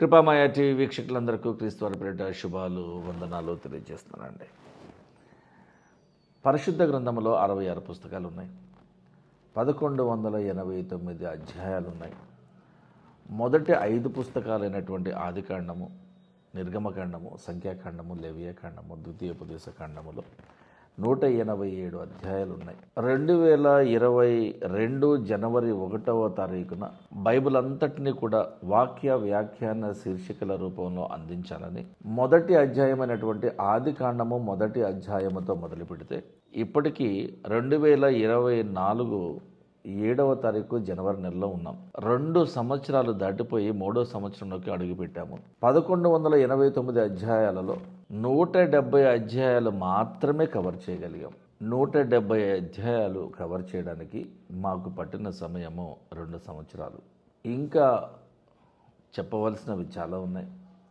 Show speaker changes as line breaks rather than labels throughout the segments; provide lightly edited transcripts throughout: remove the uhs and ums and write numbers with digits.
కృపామయ TV వీక్షకులందరికీ క్రీస్తు వారి పేరిట శుభాలు వందనాలు తెలియజేస్తున్నానండి. పరిశుద్ధ గ్రంథంలో 66 పుస్తకాలు ఉన్నాయి. 1189 అధ్యాయాలు ఉన్నాయి. మొదటి 5 పుస్తకాలైనటువంటి ఆదికాండము, నిర్గమకాండము, సంఖ్యాకాండము, లేవియాకాండము, ద్వితీయోపదేశకాండములో 187 అధ్యాయాలు ఉన్నాయి. 2022 జనవరి 1వ తారీఖున బైబిల్ అంతటినీ కూడా వాక్య వ్యాఖ్యాన శీర్షికల రూపంలో అందించాలని మొదటి అధ్యాయమైనటువంటి ఆదికాండము మొదటి అధ్యాయముతో మొదలు పెడితే ఇప్పటికీ 2024 7వ తారీఖు జనవరి నెలలో ఉన్నాం. 2 సంవత్సరాలు దాటిపోయి 3వ సంవత్సరంలోకి అడుగుపెట్టాము. 1189 అధ్యాయాలలో 170 అధ్యాయాలు మాత్రమే కవర్ చేయగలిగాం. 170 అధ్యాయాలు కవర్ చేయడానికి మాకు పట్టిన సమయము 2 సంవత్సరాలు. ఇంకా చెప్పవలసినవి చాలా ఉన్నాయి,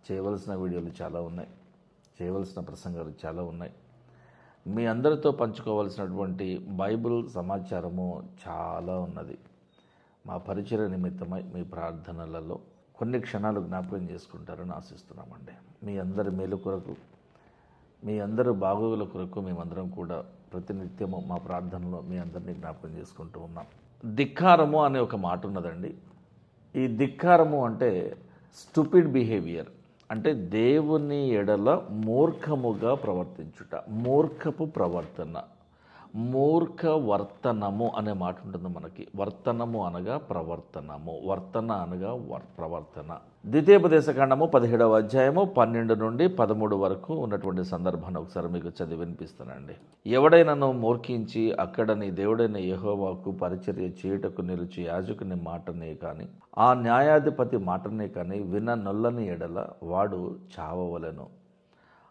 చేయవలసిన వీడియోలు చాలా ఉన్నాయి, చేయవలసిన ప్రసంగాలు చాలా ఉన్నాయి. మీ అందరితో పంచుకోవాల్సినటువంటి బైబిల్ సమాచారము చాలా ఉన్నది. మా పరిచయ నిమిత్తమై మీ ప్రార్థనలలో కొన్ని క్షణాలు జ్ఞాపకం చేసుకుంటారని ఆశిస్తున్నామండి. మీ అందరి మేలు కొరకు, మీ అందరి బాగోగుల కొరకు మేమందరం కూడా ప్రతినిత్యము మా ప్రార్థనలో మీ అందరినీ జ్ఞాపకం చేసుకుంటూ ఉన్నాం. ధిక్కారము అనే ఒక మాట ఉన్నదండి. ఈ ధిక్కారము అంటే స్టూపిడ్ బిహేవియర్, అంటే దేవుని ఎడల మూర్ఖముగా ప్రవర్తించుట, మూర్ఖపు ప్రవర్తన, మూర్ఖ వర్తనము అనే మాట ఉంటుంది మనకి. వర్తనము అనగా ప్రవర్తనము, వర్తన అనగా ప్రవర్తన. ద్వితీయోపదేశకాండము 17వ అధ్యాయము 12 నుండి 13 వరకు ఉన్నటువంటి సందర్భాన్ని ఒకసారి మీకు చదివి వినిపిస్తానండి. ఎవడైనాను మూర్ఖించి అక్కడ నీ దేవుడైన యెహోవాకు పరిచర్య చేయుటకు నిలిచి యాజకుని మాటనే కానీ ఆ న్యాయాధిపతి మాటనే కానీ విననొల్లని ఎడల వాడు చావవలెను.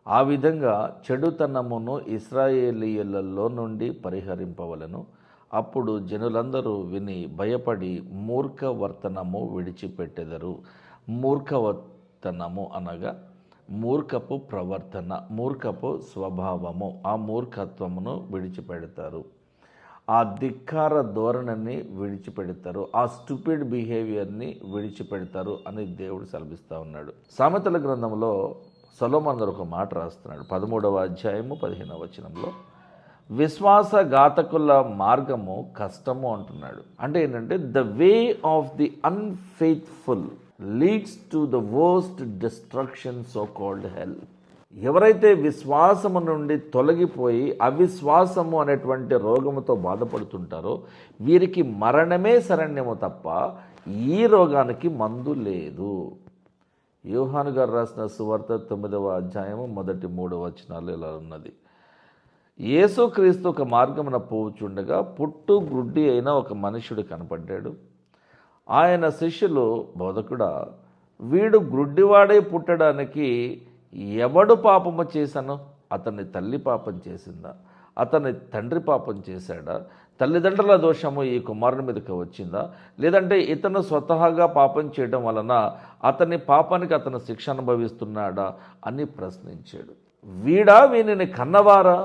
ఆ విధంగా చెడుతనమును ఇశ్రాయేలీయులలో నుండి పరిహరింపవలను. అప్పుడు జనులందరూ విని భయపడి మూర్ఖ వర్తనము విడిచిపెట్టెదరు. మూర్ఖవర్తనము అనగా మూర్ఖపు ప్రవర్తన, మూర్ఖపు స్వభావము, ఆ మూర్ఖత్వమును విడిచిపెడతారు, ఆ ధిక్కార ధోరణిని విడిచిపెడతారు, ఆ స్టూపిడ్ బిహేవియర్ని విడిచిపెడతారు అని దేవుడు సెలవిస్తూ ఉన్నాడు. సామెతల గ్రంథంలో సొలొమోను గారు ఒక మాట రాస్తున్నాడు. 13వ అధ్యాయము 15వ వచనంలో విశ్వాసఘాతకుల మార్గము కష్టము అంటున్నాడు. అంటే ఏంటంటే the way of the unfaithful leads to the worst destruction, so called hell. ఎవరైతే విశ్వాసము నుండి తొలగిపోయి అవిశ్వాసము అనేటువంటి రోగముతో బాధపడుతుంటారో వీరికి మరణమే శరణ్యము తప్ప ఈ రోగానికి మందు లేదు. యోహాను గారు రాసిన సువార్త 9వ అధ్యాయము మొదటి 3 వచనాలు ఇలా ఉన్నది. యేసుక్రీస్తు ఒక మార్గమున పోవుచుండగా పుట్టు గుడ్డి అయిన ఒక మనుష్యుడు కనపడ్డాడు. ఆయన శిష్యులు, బోధకుడా, వీడు గ్రుడ్డివాడై పుట్టడానికి ఎవడు పాపము చేశాను? అతని తల్లి పాపం చేసిందా, అతని తండ్రి పాపం చేశాడా, తల్లిదండ్రుల దోషము ఈ కుమారుని మీదకి వచ్చిందా, లేదంటే ఇతను స్వతహాగా పాపం చేయడం వలన అతని పాపానికి అతను శిక్ష అనుభవిస్తున్నాడా అని ప్రశ్నించాడు. వీడా, వీనిని కన్నవారా,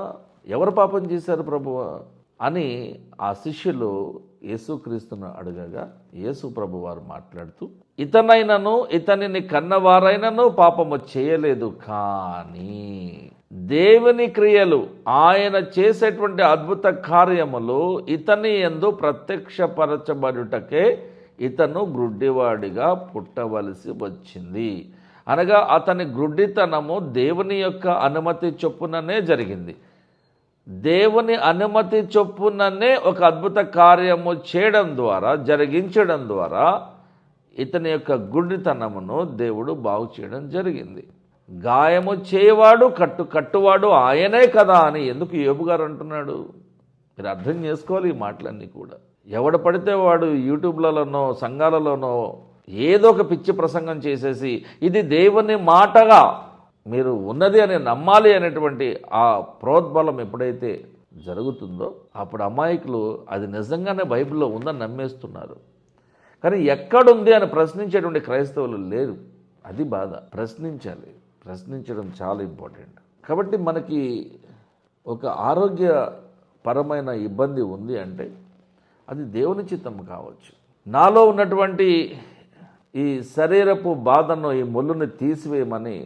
ఎవరు పాపం చేశారు ప్రభువా అని ఆ శిష్యులు యేసుక్రీస్తును అడగగా యేసు ప్రభువారు మాట్లాడుతూ, ఇతనైనను ఇతనిని కన్నవారైనను పాపము చేయలేదు, కానీ దేవుని క్రియలు, ఆయన చేసేటువంటి అద్భుత కార్యములు ఇతని యందు ప్రత్యక్షపరచబడుటకే ఇతను గ్రుడ్డివాడిగా పుట్టవలసి వచ్చింది. అనగా అతని గ్రుడ్డితనము దేవుని యొక్క అనుమతి చొప్పుననే జరిగింది. దేవుని అనుమతి చొప్పుననే ఒక అద్భుత కార్యము చేయడం ద్వారా, జరిగించడం ద్వారా ఇతని యొక్క గుడ్డితనమును దేవుడు బాగు చేయడం జరిగింది. గాయము చేయవాడు కట్టువాడు ఆయనే కదా అని ఎందుకు యోబు గారు అంటున్నాడు? మీరు అర్థం చేసుకోవాలి ఈ మాటలన్నీ కూడా. ఎవడు పడితే వాడు యూట్యూబ్లలోనో సంఘాలలోనో ఏదో ఒక పిచ్చి ప్రసంగం చేసేసి ఇది దేవుని మాటగా మీరు ఉన్నది అని నమ్మాలి అనేటువంటి ఆ ప్రోద్బలం ఎప్పుడైతే జరుగుతుందో అప్పుడు అమాయకులు అది నిజంగానే బైబిల్లో ఉందని నమ్మేస్తున్నారు. కానీ ఎక్కడుంది అని ప్రశ్నించేటువంటి క్రైస్తవులు లేరు. అది బాధ. ప్రశ్నించడం చాలా ఇంపార్టెంట్. కాబట్టి మనకి ఒక ఆరోగ్యపరమైన ఇబ్బంది ఉంది అంటే అది దేవుని చిత్తం కావచ్చు. నాలో ఉన్నటువంటి ఈ శరీరపు బాధను, ఈ ముళ్ళుని తీసివేయమని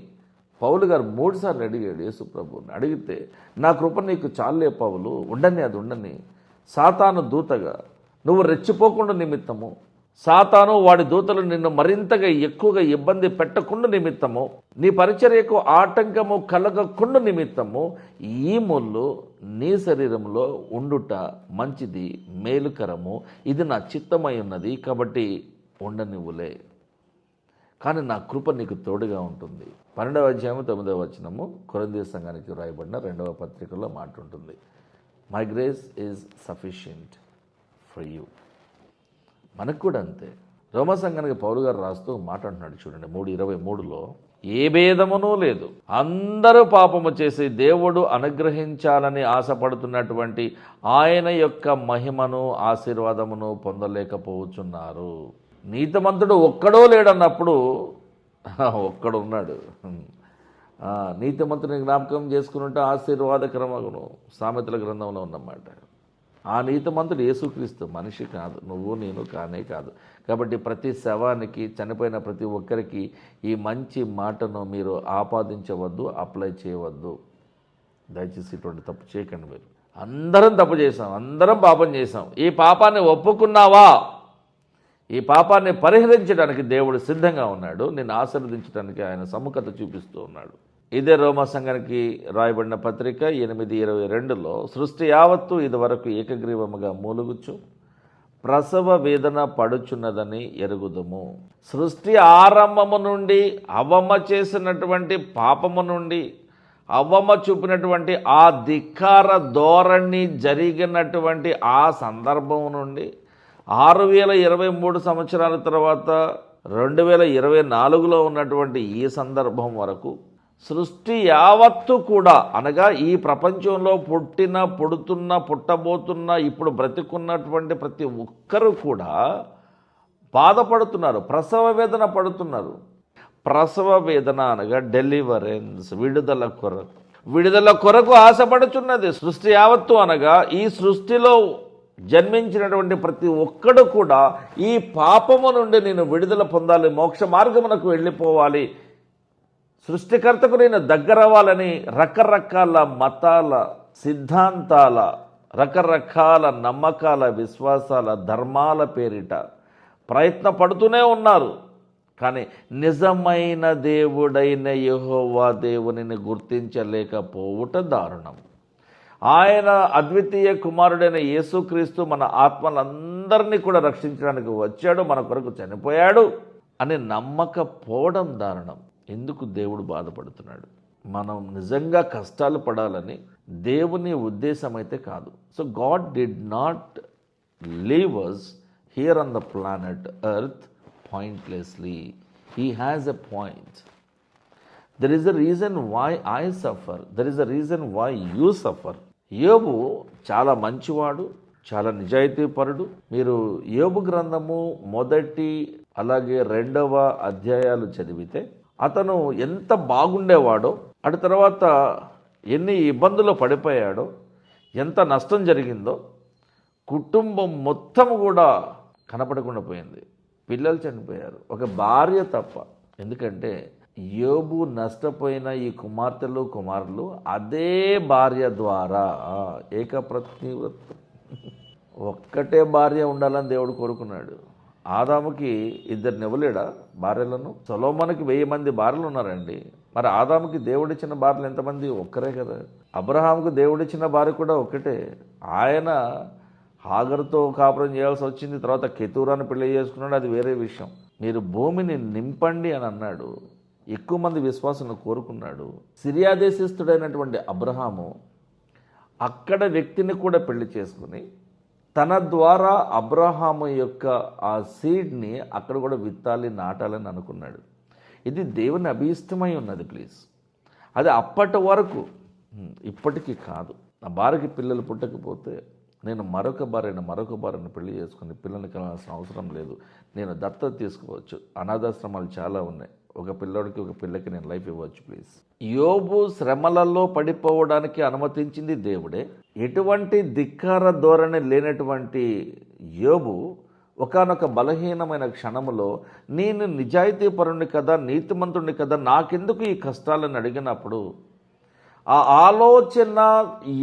పౌలు గారు 3 సార్లు అడిగాడు యేసు ప్రభువుని. అడిగితే నా కృప నీకు చాలే పౌలు, ఉండని అది ఉండని, సాతాను దూతగా నువ్వు రెచ్చిపోకుండా నిమిత్తము, సాతాను వాడి దూతలు నిన్ను మరింతగా ఎక్కువగా ఇబ్బంది పెట్టకుండా నిమిత్తము, నీ పరిచర్యకు ఆటంకము కలగకుండా నిమిత్తము ఈ ముళ్ళు నీ శరీరంలో ఉండుట మంచిది, మేలుకరము, ఇది నా చిత్తమై ఉన్నది, కాబట్టి ఉండనివ్వులే, కానీ నా కృప నీకు తోడుగా ఉంటుంది. 12వ అధ్యాయం 9వ వచనము కొరింథీ సంఘానికి రాయబడిన 2వ పత్రికలో మాట ఉంటుంది. My grace is sufficient for you. మనకు కూడా అంతే. రోమా సంఘానికి పౌలు గారు రాస్తూ మాట అంటున్నాడు చూడండి 3:23లో, ఏ భేదమునూ లేదు, అందరూ పాపము చేసి దేవుడు అనుగ్రహించాలని ఆశపడుతున్నటువంటి ఆయన యొక్క మహిమను ఆశీర్వాదమును పొందలేకపోవచ్చున్నారు. నీతిమంతుడు ఒక్కడో లేడన్నప్పుడు ఒక్కడున్నాడు. నీతిమంతుని జ్ఞాపకం చేసుకున్నట్టు ఆశీర్వాదకరమగును, సామెతల గ్రంథంలో ఉన్నమాట. ఆ నీతిమంతుడు యేసుక్రీస్తు, మనిషి కాదు, నువ్వు నేను కానే కాదు. కాబట్టి ప్రతి శవానికి, చనిపోయిన ప్రతి ఒక్కరికి ఈ మంచి మాటను మీరు ఆపాదించవద్దు, అప్లై చేయవద్దు. దయచేసి ఇటువంటి తప్పు చేయకండి. మీరు అందరం తప్పు చేసాం, అందరం పాపం చేసాం. ఈ పాపాన్ని ఒప్పుకున్నావా? ఈ పాపాన్ని పరిహరించడానికి దేవుడు సిద్ధంగా ఉన్నాడు. నిన్ను ఆశీర్వదించడానికి ఆయన సముఖత చూపిస్తూ ఉన్నాడు. ఇదే రోమా సంఘానికి రాయబడిన పత్రిక 8:22లో, సృష్టి యావత్తు ఇదివరకు ఏకగ్రీవముగా మూలుగుచు ప్రసవ వేదన పడుచున్నదని ఎరుగుదుము. సృష్టి ఆరంభము నుండి అవ్వమ్మ చేసినటువంటి పాపము నుండి, అవ్వమ్మ చూపినటువంటి ఆ ధిక్కార ధోరణి జరిగినటువంటి ఆ సందర్భం నుండి 6023 సంవత్సరాల తర్వాత 2024లో ఉన్నటువంటి ఈ సందర్భం వరకు సృష్టి యావత్తు కూడా, అనగా ఈ ప్రపంచంలో పుట్టబోతున్న ఇప్పుడు బ్రతికున్నటువంటి ప్రతి ఒక్కరూ కూడా బాధపడుతున్నారు, ప్రసవ వేదన పడుతున్నారు. ప్రసవ వేదన అనగా డెలివరెన్స్, విడుదల కొరకు ఆశపడుచున్నది సృష్టి యావత్తు. అనగా ఈ సృష్టిలో జన్మించినటువంటి ప్రతి ఒక్కడు కూడా ఈ పాపము నుండి నేను విడుదల పొందాలి, మోక్ష మార్గమునకు వెళ్ళిపోవాలి, సృష్టికర్తకు నేను దగ్గరవ్వాలని రకరకాల మతాల, సిద్ధాంతాల, రకరకాల నమ్మకాల, విశ్వాసాల, ధర్మాల పేరిట ప్రయత్నపడుతూనే ఉన్నారు. కానీ నిజమైన దేవుడైన యెహోవా దేవునిని గుర్తించలేకపోవుట దారుణం. ఆయన అద్వితీయ కుమారుడైన యేసుక్రీస్తు మన ఆత్మలందరినీ కూడా రక్షించడానికి వచ్చాడు, మన కొరకు చనిపోయాడు అని నమ్మకపోవడం దారుణం. ఎందుకు దేవుడు బాధపడుతున్నాడు? మనం నిజంగా కష్టాలు పడాలని దేవుని ఉద్దేశం అయితే కాదు. So God did not leave us here on the planet earth pointlessly. He has a point. There is a reason why I suffer. There is a reason why you suffer. యోబు చాలా మంచివాడు, చాలా నిజాయితీపరుడు. మీరు యోబు గ్రంథము 1 అలాగే 2వ అధ్యాయాలు చదివితే అతను ఎంత బాగుండేవాడో, అటు తర్వాత ఎన్ని ఇబ్బందులు పడిపోయాడో, ఎంత నష్టం జరిగిందో, కుటుంబం మొత్తం కూడా కనపడకుండా పోయింది. పిల్లలు చనిపోయారు, ఒక భార్య తప్ప. ఎందుకంటే యోబు నష్టపోయిన ఈ కుమార్తెలు, కుమారులు అదే భార్య ద్వారా ఏకపత్ని వ్రతం, ఒక్కటే భార్య ఉండాలని దేవుడు కోరుకున్నాడు. ఆదాముకి 2 ఇవ్వలేడా భార్యలను? సొలొమోనుకి 1000 మంది భార్యలు ఉన్నారండి. మరి ఆదాముకి దేవుడిచ్చిన భార్యలు ఎంతమంది? ఒక్కరే కదా. అబ్రహాముకు దేవుడిచ్చిన భార్య కూడా ఒక్కటే. ఆయన హాగరుతో కాపురం చేయాల్సి వచ్చింది, తర్వాత కెతూరాను పెళ్లి చేసుకున్నాడు, అది వేరే విషయం. మీరు భూమిని నింపండి అని అన్నాడు, ఎక్కువ మంది విశ్వాసం కోరుకున్నాడు. సిరియా దేశస్థుడైనటువంటి అబ్రహాము అక్కడ వ్యక్తిని కూడా పెళ్లి చేసుకుని తన ద్వారా అబ్రహాము యొక్క ఆ సీడ్ని అక్కడ కూడా విత్తాలి, నాటాలని అనుకున్నాడు. ఇది దేవుని అభీష్టమై ఉన్నది. ప్లీజ్, అది అప్పటి వరకు, ఇప్పటికీ కాదు. నా భార్యకి పిల్లలు పుట్టకపోతే నేను మరొక భార్యను పెళ్లి చేసుకుని పిల్లల్ని కనాల్సిన అవసరం లేదు, నేను దత్తత తీసుకోవచ్చు. అనాథాశ్రమాలు చాలా ఉన్నాయి, ఒక పిల్లోడికి ఒక పిల్లకి నేను లైఫ్ ఇవ్వచ్చు. ప్లీజ్. యోబు శ్రమలలో పడిపోవడానికి అనుమతించింది దేవుడే. ఎటువంటి ధిక్కార ధోరణి లేనటువంటి యోబు ఒకానొక బలహీనమైన క్షణములో నేను నిజాయితీపరుణ్ణి కదా, నీతిమంతుణ్ణి కదా, నాకెందుకు ఈ కష్టాలను అడిగినప్పుడు ఆ ఆలోచన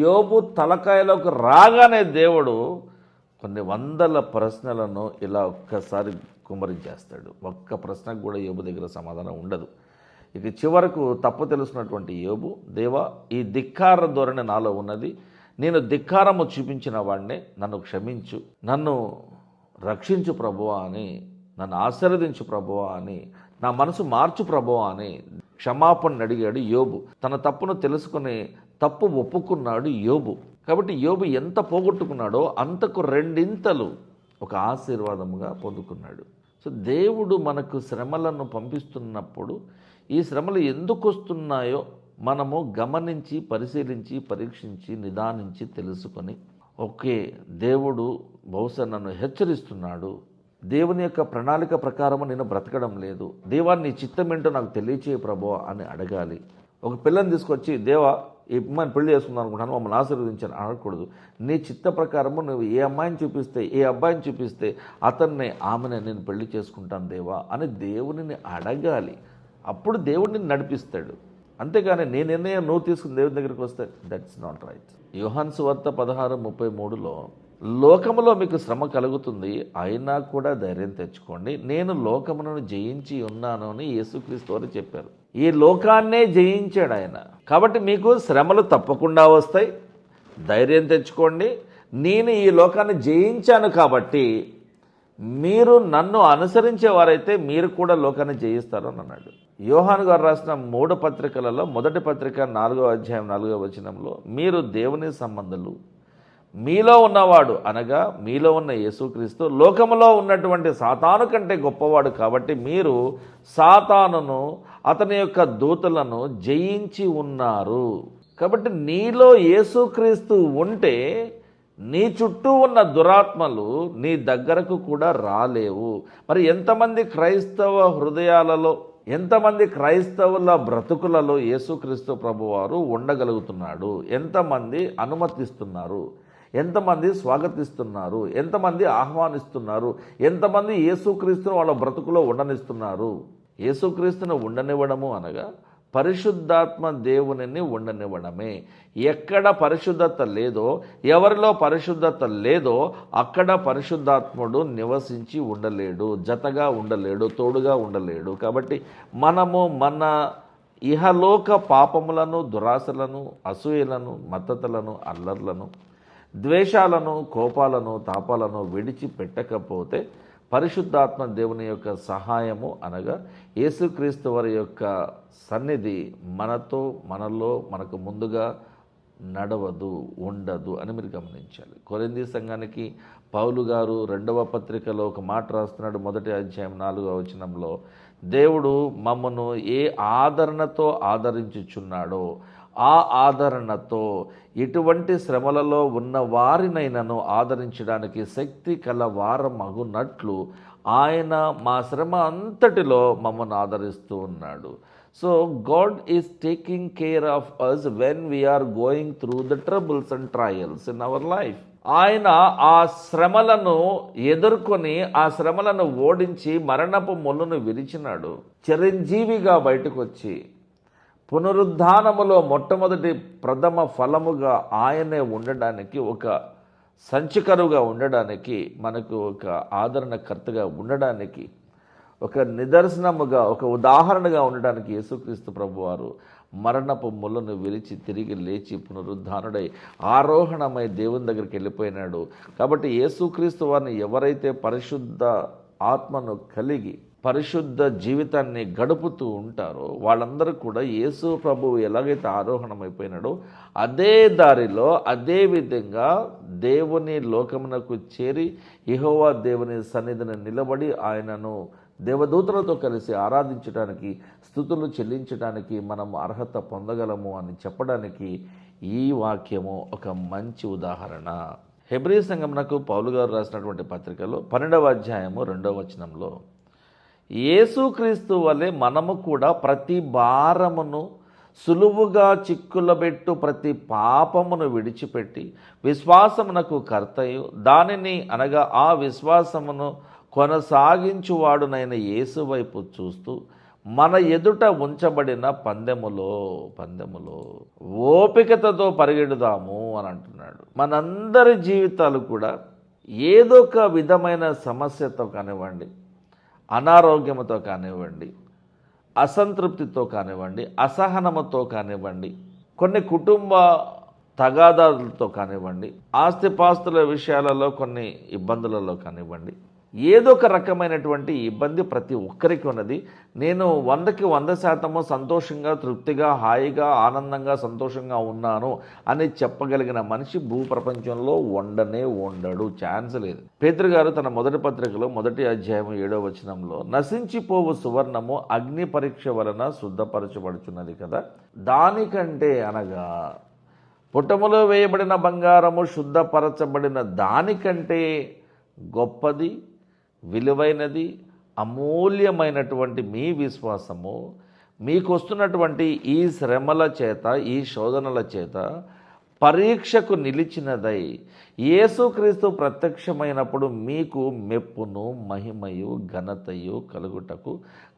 యోబు తలకాయలోకి రాగానే దేవుడు కొన్ని వందల ప్రశ్నలను ఇలా ఒక్కసారి కుమ్మరించేస్తాడు. ఒక్క ప్రశ్నకు కూడా యోబు దగ్గర సమాధానం ఉండదు. ఇక చివరకు తప్పు తెలుసుకున్నటువంటి యోబు, దేవా ఈ ధిక్కార ధోరణి నాలో ఉన్నది, నేను ధిక్కారము చూపించిన వాడినే, నన్ను క్షమించు, నన్ను రక్షించు ప్రభువా అని, నన్ను ఆశీర్వదించు ప్రభువా అని, నా మనసు మార్చు ప్రభువా అని క్షమాపణ అడిగాడు యోబు. తన తప్పును తెలుసుకుని తప్పు ఒప్పుకున్నాడు యోబు. కాబట్టి యోబు ఎంత పోగొట్టుకున్నాడో అంతకు రెండింతలు ఒక ఆశీర్వాదముగా పొందుకున్నాడు. సో దేవుడు మనకు శ్రమలను పంపిస్తున్నప్పుడు ఈ శ్రమలు ఎందుకు వస్తున్నాయో మనము గమనించి, పరిశీలించి, పరీక్షించి, నిదానించి తెలుసుకొని, ఓకే దేవుడు బహుశా నన్ను హెచ్చరిస్తున్నాడు, దేవుని యొక్క ప్రణాళిక ప్రకారము నేను బ్రతకడం లేదు, దేవా నీ చిత్తం ఏంటో నాకు తెలియచేయ ప్రభువా అని అడగాలి. ఒక పిల్లని తీసుకొచ్చి దేవా ఈ అమ్మాయిని పెళ్లి చేసుకుందాం అనుకుంటాను, మమ్మల్ని ఆశీర్వదించాను అనకూడదు. నీ చిత్త ప్రకారము నువ్వు ఏ అమ్మాయిని చూపిస్తే, ఏ అబ్బాయిని చూపిస్తే అతన్నే, ఆమెనే నేను పెళ్లి చేసుకుంటాను దేవా అని దేవునిని అడగాలి. అప్పుడు దేవుడిని నడిపిస్తాడు. అంతేగాని నీ నిర్ణయం నువ్వు తీసుకుని దేవుని దగ్గరికి వస్తే దట్స్ నాట్ రైట్. యోహాను సువార్త 16:33లో లోకములో మీకు శ్రమ కలుగుతుంది, అయినా కూడా ధైర్యం తెచ్చుకోండి, నేను లోకమును జయించి ఉన్నాను అని యేసుక్రీస్తు వారు చెప్పారు. ఈ లోకాన్నే జయించాడు ఆయన. కాబట్టి మీకు శ్రమలు తప్పకుండా వస్తాయి, ధైర్యం తెచ్చుకోండి, నేను ఈ లోకాన్ని జయించాను కాబట్టి మీరు నన్ను అనుసరించేవారైతే మీరు కూడా లోకాన్ని జయిస్తారు అని అన్నాడు. యోహాను గారు రాసిన 3 పత్రికలలో మొదటి పత్రిక 4వ అధ్యాయం 4వ వచనంలో, మీరు దేవుని సంబంధులు, మీలో ఉన్నవాడు అనగా మీలో ఉన్న యేసుక్రీస్తు లోకములో ఉన్నటువంటి సాతాను కంటే గొప్పవాడు కాబట్టి మీరు సాతానును అతని యొక్క దూతలను జయించి ఉన్నారు. కాబట్టి నీలో యేసుక్రీస్తు ఉంటే నీ చుట్టూ ఉన్న దురాత్మలు నీ దగ్గరకు కూడా రాలేవు. మరి ఎంతమంది క్రైస్తవ హృదయాలలో, ఎంతమంది క్రైస్తవుల బ్రతుకులలో యేసుక్రీస్తు ప్రభువారు ఉండగలుగుతున్నాడు? ఎంతమంది అనుమతిస్తున్నారు? ఎంతమంది స్వాగతిస్తున్నారు? ఎంతమంది ఆహ్వానిస్తున్నారు? ఎంతమంది యేసుక్రీస్తును వాళ్ళ బ్రతుకులో ఉండనిస్తున్నారు? యేసుక్రీస్తును ఉండనివ్వడము అనగా పరిశుద్ధాత్మ దేవునిని ఉండనివ్వడమే. ఎక్కడ పరిశుద్ధత లేదో, ఎవరిలో పరిశుద్ధత లేదో అక్కడ పరిశుద్ధాత్ముడు నివసించి ఉండలేడు, జతగా ఉండలేడు, తోడుగా ఉండలేడు. కాబట్టి మనము మన ఇహలోక పాపములను, దురాశలను, అసూయలను, మత్తతలను, అల్లర్లను, ద్వేషాలను, కోపాలను, తాపాలను విడిచిపెట్టకపోతే పరిశుద్ధాత్మ దేవుని యొక్క సహాయము అనగా యేసుక్రీస్తు వారి యొక్క సన్నిధి మనతో, మనలో, మనకు ముందుగా నడవదు, ఉండదు అని మీరు గమనించాలి. కొరింథీ సంఘానికి పౌలు గారు 2వ పత్రికలో ఒక మాట రాస్తున్నాడు. 1వ అధ్యాయం 4వ వచనంలో, దేవుడు మమ్మను ఏ ఆదరణతో ఆదరించుచున్నాడో ఆ ఆదరణతో ఇటువంటి శ్రమలలో ఉన్న వారినైనను ఆదరించడానికి శక్తి కల వారమగునట్లు ఆయన మా శ్రమ అంతటిలో మమ్మల్ని ఆదరిస్తూ ఉన్నాడు. So God is taking care of us when we're going through the troubles and trials in our life. ఆయన ఆ శ్రమలను ఎదుర్కొని, ఆ శ్రమలను ఓడించి మరణపు మొల్లును విరిచినాడు. చిరంజీవిగా బయటకు వచ్చి పునరుద్ధానములో మొట్టమొదటి ప్రథమ ఫలముగా ఆయనే ఉండడానికి, ఒక సంచికరుగా ఉండడానికి, మనకు ఒక ఆదరణకర్తగా ఉండడానికి, ఒక నిదర్శనముగా, ఒక ఉదాహరణగా ఉండడానికి యేసుక్రీస్తు ప్రభువారు మరణపు ముళ్ళను విరిచి తిరిగి లేచి పునరుద్ధానుడై ఆరోహణమై దేవుని దగ్గరికి వెళ్ళిపోయినాడు. కాబట్టి యేసుక్రీస్తు వారిని ఎవరైతే పరిశుద్ధ ఆత్మను కలిగి పరిశుద్ధ జీవితాన్ని గడుపుతూ ఉంటారో వాళ్ళందరూ కూడా యేసు ప్రభువు ఎలాగైతే ఆరోహణమైపోయినాడో అదే దారిలో, అదే విధంగా దేవుని లోకమునకు చేరి యెహోవా దేవుని సన్నిధిని నిలబడి ఆయనను దేవదూతలతో కలిసి ఆరాధించడానికి, స్తుతులు చెల్లించడానికి మనం అర్హత పొందగలము అని చెప్పడానికి ఈ వాక్యము ఒక మంచి ఉదాహరణ. హెబ్రీ సంఘమునకు పౌలు గారు రాసినటువంటి పత్రికలో 12వ అధ్యాయము 2వ వచనంలో, యేసుక్రీస్తు వలె మనము కూడా ప్రతి భారమును సులువుగా చిక్కులబెట్టు ప్రతి పాపమును విడిచిపెట్టి విశ్వాసమునకు కర్తయు దానిని అనగా ఆ విశ్వాసమును కొనసాగించువాడునైన యేసు వైపు చూస్తూ మన ఎదుట ఉంచబడిన పందెములో ఓపికతతో పరిగెడుదాము అని అంటున్నాడు. మనందరి జీవితాలు కూడా ఏదో ఒక విధమైన సమస్యతో కానివ్వండి, అనారోగ్యంతో కానివ్వండి, అసంతృప్తితో కానివ్వండి, అసహనముతో కానివ్వండి, కొన్ని కుటుంబ తగాదాలతో కానివ్వండి, ఆస్తిపాస్తుల విషయాలలో కొన్ని ఇబ్బందులలో కానివ్వండి, ఏదో ఒక రకమైనటువంటి ఇబ్బంది ప్రతి ఒక్కరికి ఉన్నది. నేను 100కి 100% సంతోషంగా, తృప్తిగా, హాయిగా, ఆనందంగా, సంతోషంగా ఉన్నాను అని చెప్పగలిగిన మనిషి భూప్రపంచంలో ఉండడు, ఛాన్స్ లేదు. పేతురు గారు తన మొదటి పత్రికలో 1వ అధ్యాయం 7వ వచనంలో నశించిపోవు సువర్ణము అగ్ని పరీక్ష వలన శుద్ధపరచబడుచున్నది కదా, దానికంటే అనగా పుటములో వేయబడిన బంగారము శుద్ధపరచబడిన దానికంటే గొప్పది, విలువైనది, అమూల్యమైనటువంటి మీ విశ్వాసము మీకు వస్తున్నటువంటి ఈ శ్రమల చేత, ఈ శోధనల చేత పరీక్షకు నిలిచినదై యేసుక్రీస్తు ప్రత్యక్షమైనప్పుడు మీకు మెప్పును, మహిమయు, ఘనతయు కలుగుటకు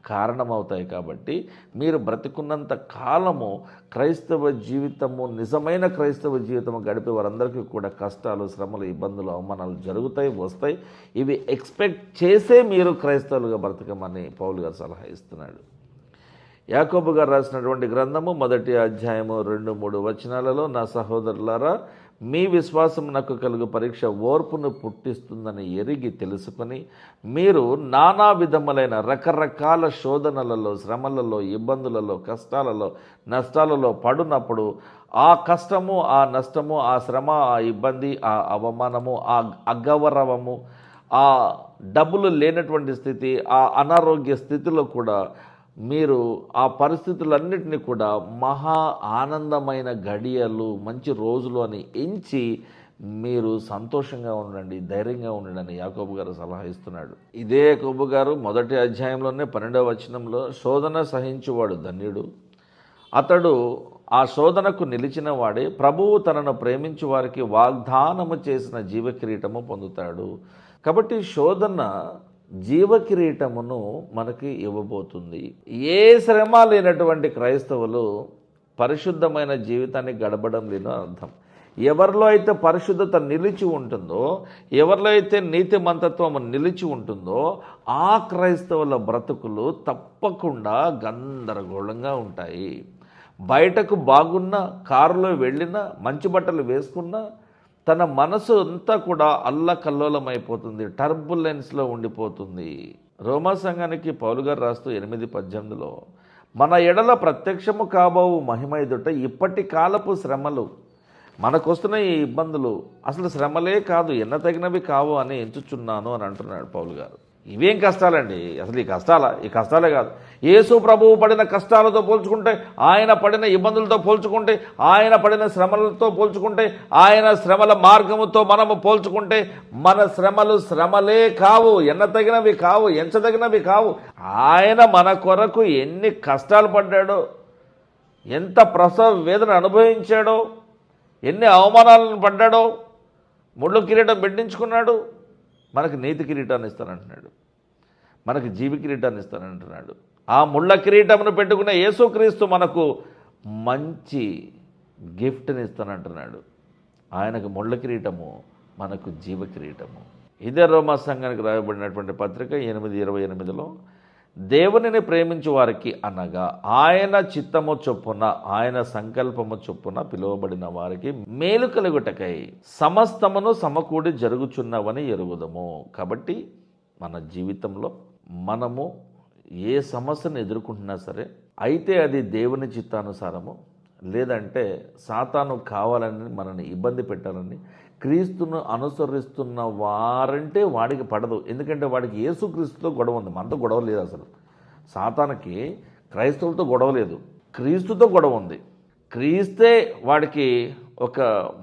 కారణమవుతాయి. కాబట్టి మీరు బ్రతికున్నంత కాలము క్రైస్తవ జీవితము, నిజమైన క్రైస్తవ జీవితము గడిపే వారందరికీ కూడా కష్టాలు, శ్రమలు, ఇబ్బందులు, అవమానాలు జరుగుతాయి, వస్తాయి. ఇవి ఎక్స్పెక్ట్ చేసే మీరు క్రైస్తవులుగా బ్రతకమని పౌలు గారు సలహా ఇస్తున్నాడు. యాకోబు గారు రాసినటువంటి గ్రంథము 1వ అధ్యాయము 2-3 వచనాలలో, నా సహోదరులారా, మీ విశ్వాసమునకు కలుగు పరీక్ష ఓర్పును పుట్టిస్తుందని ఎరిగి తెలుసుకొని మీరు నానా విధములైన రకరకాల శోధనలలో, శ్రమలలో, ఇబ్బందులలో, కష్టాలలో, నష్టాలలో పడునప్పుడు ఆ కష్టము, ఆ నష్టము, ఆ శ్రమ, ఆ ఇబ్బంది, ఆ అవమానము, ఆ అగౌరవము, ఆ డబ్బులు లేనటువంటి స్థితి, ఆ అనారోగ్య స్థితిలో కూడా మీరు ఆ పరిస్థితులన్నిటినీ కూడా మహా ఆనందమైన గడియలు, మంచి రోజులు అని ఎంచి మీరు సంతోషంగా ఉండండి, ధైర్యంగా ఉండండి యాకోబు గారు సలహా ఇస్తున్నాడు. ఇదే యాకోబు గారు 1వ అధ్యాయంలోనే 12వ వచనంలో, శోధన సహించువాడు ధన్యుడు, అతడు ఆ శోధనకు నిలిచిన వాడే ప్రభువు తనను ప్రేమించు వారికి వాగ్దానము చేసిన జీవకిరీటము పొందుతాడు. కాబట్టి శోధన జీవకిరీటమును మనకి ఇవ్వబోతుంది. ఏ శ్రమ లేనటువంటి క్రైస్తవులు పరిశుద్ధమైన జీవితాన్ని గడపడం లేని అర్థం. ఎవరిలో అయితే పరిశుద్ధత నిలిచి ఉంటుందో, ఎవరిలో అయితే నీతిమంతత్వం నిలిచి ఉంటుందో ఆ క్రైస్తవుల బ్రతుకులు తప్పకుండా గందరగోళంగా ఉంటాయి. బయటకు బాగున్న, కారులో వెళ్ళినా, మంచి బట్టలు వేసుకున్నా తన మనసు అంతా కూడా అల్లకల్లోలమైపోతుంది, టర్బులెన్స్లో ఉండిపోతుంది. రోమా సంఘానికి పౌలు గారు రాస్తూ 8:18లో, మన ఎడల ప్రత్యక్షము కాబోవు మహిమ ఎదుట ఇప్పటి కాలపు శ్రమలు, మనకొస్తున్న ఈ ఇబ్బందులు అసలు శ్రమలే కాదు, ఎన్నతగినవి కావు అని ఎంచుచున్నాను అని అంటున్నాడు పౌలు గారు. ఇవేం కష్టాలండి, అసలు ఈ కష్టాలే కాదు. యేసు ప్రభువు పడిన కష్టాలతో పోల్చుకుంటే, ఆయన పడిన ఇబ్బందులతో పోల్చుకుంటే, ఆయన పడిన శ్రమలతో పోల్చుకుంటే, ఆయన శ్రమల మార్గముతో మనము పోల్చుకుంటే మన శ్రమలు శ్రమలే కావు, ఎన్నతగినవి కావు, ఎంచదగినవి కావు. ఆయన మన కొరకు ఎన్ని కష్టాలు పడ్డాడో, ఎంత ప్రసవ వేదన అనుభవించాడో, ఎన్ని అవమానాలను పడ్డాడో, ముళ్ళు కిరీటం పెట్టించుకున్నాడు, మనకు నీతి కిరీటాన్ని ఇస్తానంటున్నాడు, మనకు జీవి కిరీటాన్ని ఇస్తానంటున్నాడు. ఆ ముళ్ళ కిరీటమును పెట్టుకున్న యేసుక్రీస్తు మనకు మంచి గిఫ్ట్ని ఇస్తానంటున్నాడు. ఆయనకు ముళ్ళ కిరీటము, మనకు జీవ కిరీటము. ఇదే రోమా సంఘానికి రాయబడినటువంటి పత్రిక 8:28లో, దేవునిని ప్రేమించు వారికి అనగా ఆయన చిత్తము చొప్పున, ఆయన సంకల్పము చొప్పున పిలువబడిన వారికి మేలు కలుగుటకై సమస్తమును సమకూడి జరుగుచున్నవని ఎరుగుదము. కాబట్టి మన జీవితంలో మనము ఏ సమస్యను ఎదుర్కొంటున్నా సరే, అయితే అది దేవుని చిత్తానుసారము, లేదంటే సాతాను కావాలని మనల్ని ఇబ్బంది పెట్టాలని క్రీస్తును అనుసరిస్తున్న వారంటే వాడికి పడదు. ఎందుకంటే వాడికి యేసుక్రీస్తుతో గొడవ ఉంది, మనతో గొడవ లేదు. అసలు సాతానుకి క్రైస్తవులతో గొడవ లేదు, క్రీస్తుతో గొడవ ఉంది. క్రీస్తే వాడికి ఒక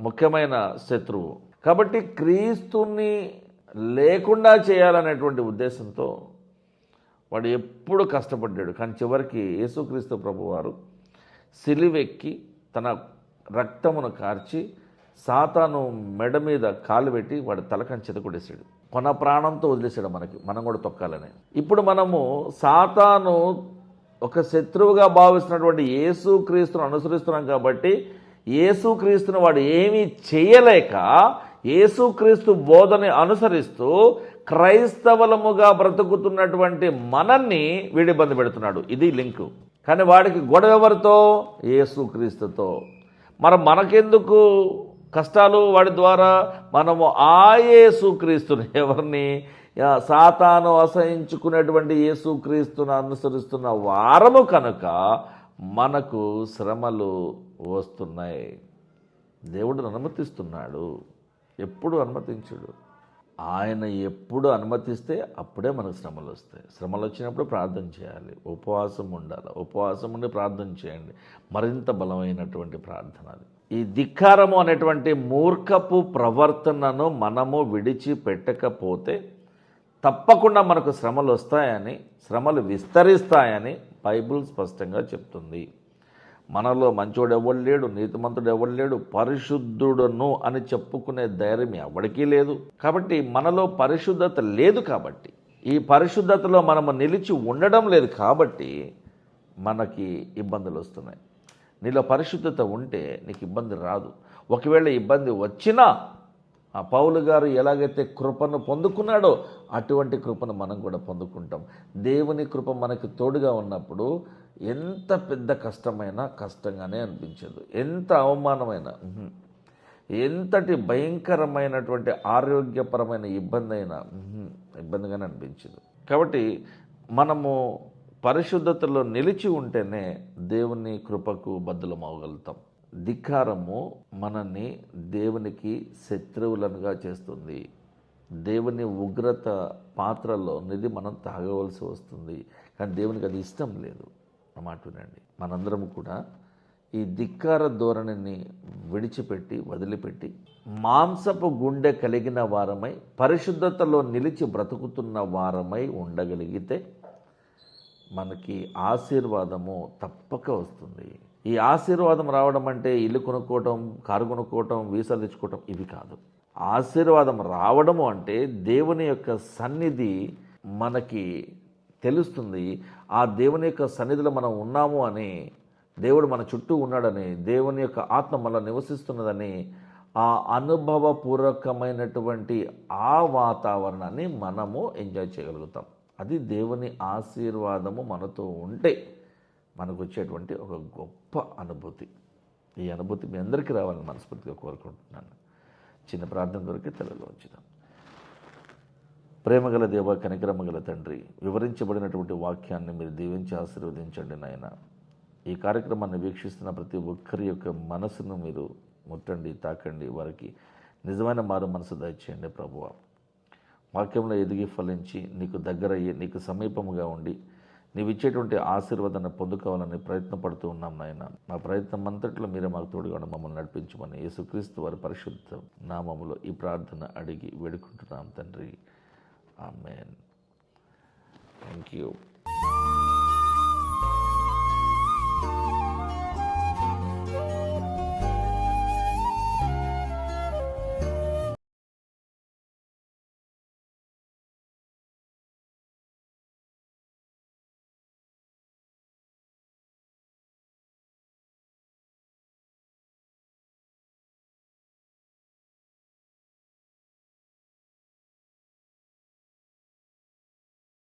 ముఖ్యమైన శత్రువు. కాబట్టి క్రీస్తుని లేకుండా చేయాలనేటువంటి ఉద్దేశంతో వాడు ఎప్పుడు కష్టపడ్డాడు. కానీ చివరికి యేసుక్రీస్తు ప్రభువారు సిలువెక్కి తన రక్తమును కార్చి సాతాను మెడ మీద కాలు పెట్టి వాడి తలకని చెదకొడేసాడు. కొన ప్రాణంతో వదిలేసాడు మనం కూడా తొక్కాలని. ఇప్పుడు మనము సాతాను ఒక శత్రువుగా భావిస్తున్నటువంటి యేసుక్రీస్తును అనుసరిస్తున్నాం కాబట్టి యేసుక్రీస్తును వాడు ఏమీ చేయలేక యేసుక్రీస్తు బోధని అనుసరిస్తూ క్రైస్తవులముగా బ్రతుకుతున్నటువంటి మనల్ని వీడి ఇబ్బంది పెడుతున్నాడు. ఇది లింకు. కానీ వాడికి గొడవ ఎవరితో? యేసుక్రీస్తుతో. మరి మనకెందుకు కష్టాలు? వాడి ద్వారా మనము ఆ యేసుక్రీస్తుని, ఎవరిని? సాతాను అసహించుకునేటువంటి యేసుక్రీస్తును అనుసరిస్తున్న వారము కనుక మనకు శ్రమలు వస్తున్నాయి. దేవుడు అనుమతిస్తున్నాడు, ఎప్పుడు అనుమతించుడు. ఆయన ఎప్పుడు అనుమతిస్తే అప్పుడే మనకు శ్రమలు వస్తాయి. శ్రమలు వచ్చినప్పుడు ప్రార్థన చేయాలి, ఉపవాసం ఉండాలి. ఉపవాసం ఉండి ప్రార్థన చేయండి, మరింత బలమైనటువంటి ప్రార్థన అది. ఈ ధిక్కారము అనేటువంటి మూర్ఖపు ప్రవర్తనను మనము విడిచిపెట్టకపోతే తప్పకుండా మనకు శ్రమలు వస్తాయని, శ్రమలు విస్తరిస్తాయని బైబిల్ స్పష్టంగా చెప్తుంది. మనలో మంచోడు ఎవడు లేడు, నీతిమంతుడు ఎవడు లేడు, పరిశుద్ధుడును అని చెప్పుకునే ధైర్యం ఎవరికీ లేదు. కాబట్టి మనలో పరిశుద్ధత లేదు. కాబట్టి ఈ పరిశుద్ధతలో మనము నిలిచి ఉండడం లేదు. కాబట్టి మనకి ఇబ్బందులు వస్తున్నాయి. నీలో పరిశుద్ధత ఉంటే నీకు ఇబ్బంది రాదు. ఒకవేళ ఇబ్బంది వచ్చినా ఆ పౌలు గారు ఎలాగైతే కృపను పొందుకున్నాడో అటువంటి కృపను మనం కూడా పొందుకుంటాం. దేవుని కృప మనకు తోడుగా ఉన్నప్పుడు ఎంత పెద్ద కష్టమైనా కష్టంగానే అనిపించదు. ఎంత అవమానమైనా, ఎంతటి భయంకరమైనటువంటి ఆరోగ్యపరమైన ఇబ్బంది అయినా ఇబ్బందిగానే అనిపించదు. కాబట్టి మనము పరిశుద్ధతలో నిలిచి ఉంటేనే దేవుని కృపకు బద్దులమవగలుగుతాం. ధిక్కారము మనల్ని దేవునికి శత్రువులనుగా చేస్తుంది. దేవుని ఉగ్రత పాత్రలో నిధి మనం తాగవలసి వస్తుంది. కానీ దేవునికి అది ఇష్టం లేదు అన్నమాట. వినండి, మనందరం కూడా ఈ ధిక్కార ధోరణిని విడిచిపెట్టి వదిలిపెట్టి మాంసపు గుండె కలిగిన వారమై పరిశుద్ధతలో నిలిచి బ్రతుకుతున్న వారమై ఉండగలిగితే మనకి ఆశీర్వాదము తప్పక వస్తుంది. ఈ ఆశీర్వాదం రావడం అంటే ఇల్లు కొనుక్కోవటం, కారు కొనుక్కోవటం, వీసా తెచ్చుకోవటం ఇవి కాదు. ఆశీర్వాదం రావడము అంటే దేవుని యొక్క సన్నిధి మనకి తెలుస్తుంది. ఆ దేవుని యొక్క సన్నిధిలో మనం ఉన్నాము అని, దేవుడు మన చుట్టూ ఉన్నాడని, దేవుని యొక్క ఆత్మ మనలో నివసిస్తున్నదని, ఆ అనుభవపూర్వకమైనటువంటి ఆ వాతావరణాన్ని మనము ఎంజాయ్ చేయగలుగుతాం. అది దేవుని ఆశీర్వాదము మనతో ఉంటే మనకు వచ్చేటువంటి ఒక గొప్ప అనుభూతి. ఈ అనుభూతి మీ అందరికీ రావాలని మనస్ఫూర్తిగా కోరుకుంటున్నాను. చిన్న ప్రార్థన కొరకే తలలో ఉంచుదాం. ప్రేమగల దేవ, కనికరమగల తండ్రి, వివరించబడినటువంటి వాక్యాన్ని మీరు దీవించి ఆశీర్వదించండి నాయన. ఈ కార్యక్రమాన్ని వీక్షిస్తున్న ప్రతి ఒక్కరి యొక్క మనసును మీరు ముట్టండి, తాకండి. వారికి నిజమైన మారు మనసు దయచేయండి ప్రభువా. వాక్యంలో ఎదిగి ఫలించి నీకు దగ్గరయ్యి, నీకు సమీపముగా ఉండి నీవు ఇచ్చేటువంటి ఆశీర్వాదాన్ని పొందుకోవాలని ప్రయత్నపడుతూ ఉన్నాం నాయన. మా ప్రయత్నం అంతట్లో మీరే మాకు తోడుగా మమ్మల్ని నడిపించమని యేసుక్రీస్తు వారి పరిశుద్ధ నామములో ఈ ప్రార్థన అడిగి వేడుకుంటున్నాం తండ్రి. ఆమేన్. Thank you.